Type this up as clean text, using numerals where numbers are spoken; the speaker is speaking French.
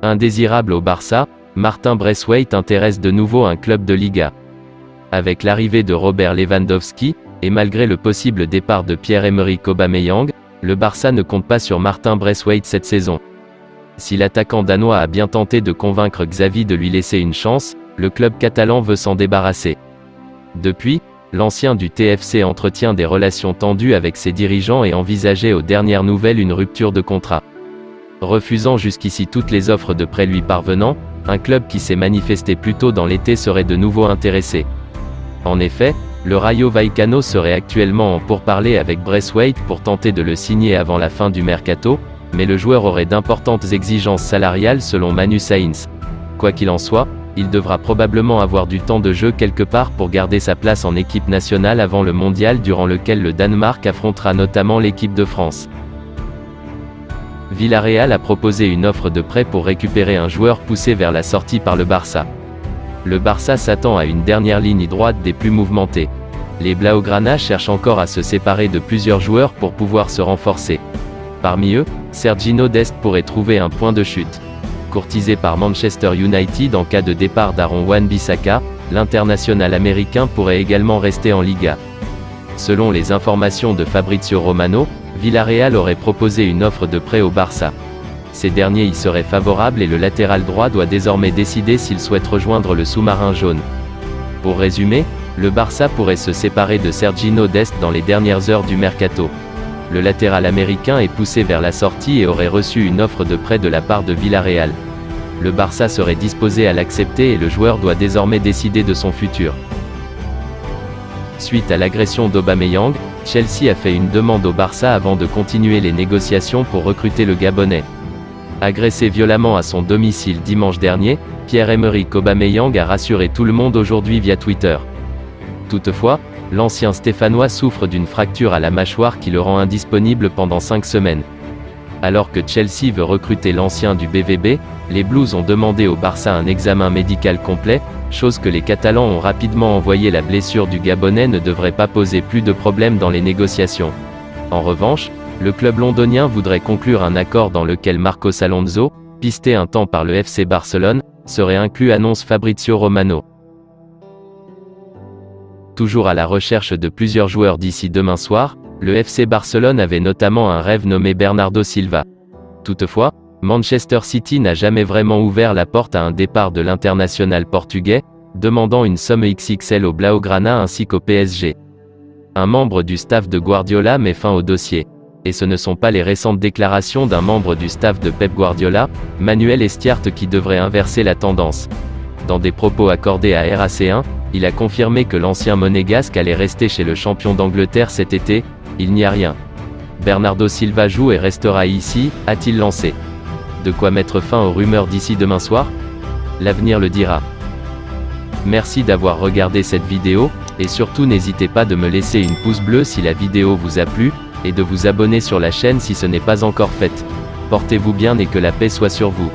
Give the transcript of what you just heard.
Indésirable au Barça, Martin Braithwaite intéresse de nouveau un club de Liga. Avec l'arrivée de Robert Lewandowski, et malgré le possible départ de Pierre-Emerick Aubameyang, le Barça ne compte pas sur Martin Braithwaite cette saison. Si l'attaquant danois a bien tenté de convaincre Xavi de lui laisser une chance, le club catalan veut s'en débarrasser. Depuis, l'ancien du TFC entretient des relations tendues avec ses dirigeants et envisageait aux dernières nouvelles une rupture de contrat. Refusant jusqu'ici toutes les offres de prêt lui parvenant, un club qui s'est manifesté plus tôt dans l'été serait de nouveau intéressé. En effet, le Rayo Vallecano serait actuellement en pourparlers avec Braithwaite pour tenter de le signer avant la fin du mercato, mais le joueur aurait d'importantes exigences salariales selon Manu Sainz. Quoi qu'il en soit, il devra probablement avoir du temps de jeu quelque part pour garder sa place en équipe nationale avant le mondial durant lequel le Danemark affrontera notamment l'équipe de France. Villarreal a proposé une offre de prêt pour récupérer un joueur poussé vers la sortie par le Barça. Le Barça s'attend à une dernière ligne droite des plus mouvementées. Les Blaugrana cherchent encore à se séparer de plusieurs joueurs pour pouvoir se renforcer. Parmi eux, Sergiño Dest pourrait trouver un point de chute. Courtisé par Manchester United en cas de départ d'Aaron Wan-Bissaka, l'international américain pourrait également rester en Liga. Selon les informations de Fabrizio Romano, Villarreal aurait proposé une offre de prêt au Barça. Ces derniers y seraient favorables et le latéral droit doit désormais décider s'il souhaite rejoindre le sous-marin jaune. Pour résumer, le Barça pourrait se séparer de Sergiño Dest dans les dernières heures du mercato. Le latéral américain est poussé vers la sortie et aurait reçu une offre de prêt de la part de Villarreal. Le Barça serait disposé à l'accepter et le joueur doit désormais décider de son futur. Suite à l'agression d'Aubameyang, Chelsea a fait une demande au Barça avant de continuer les négociations pour recruter le Gabonais. Agressé violemment à son domicile dimanche dernier, Pierre-Emerick Aubameyang a rassuré tout le monde aujourd'hui via Twitter. Toutefois, l'ancien Stéphanois souffre d'une fracture à la mâchoire qui le rend indisponible pendant 5 semaines. Alors que Chelsea veut recruter l'ancien du BVB, les Blues ont demandé au Barça un examen médical complet, chose que les Catalans ont rapidement envoyé. La blessure du Gabonais ne devrait pas poser plus de problèmes dans les négociations. En revanche, le club londonien voudrait conclure un accord dans lequel Marcos Alonso, pisté un temps par le FC Barcelone, serait inclus, annonce Fabrizio Romano. Toujours à la recherche de plusieurs joueurs d'ici demain soir, le FC Barcelone avait notamment un rêve nommé Bernardo Silva. Toutefois, Manchester City n'a jamais vraiment ouvert la porte à un départ de l'international portugais, demandant une somme XXL au Blaugrana ainsi qu'au PSG. Un membre du staff de Guardiola met fin au dossier. Et ce ne sont pas les récentes déclarations d'un membre du staff de Pep Guardiola, Manuel Estiarte, qui devraient inverser la tendance. Dans des propos accordés à RAC1, il a confirmé que l'ancien monégasque allait rester chez le champion d'Angleterre cet été. Il n'y a rien. Bernardo Silva joue et restera ici, a-t-il lancé. De quoi mettre fin aux rumeurs d'ici demain soir? L'avenir le dira. Merci d'avoir regardé cette vidéo, et surtout n'hésitez pas de me laisser une pouce bleu si la vidéo vous a plu, et de vous abonner sur la chaîne si ce n'est pas encore fait. Portez-vous bien et que la paix soit sur vous.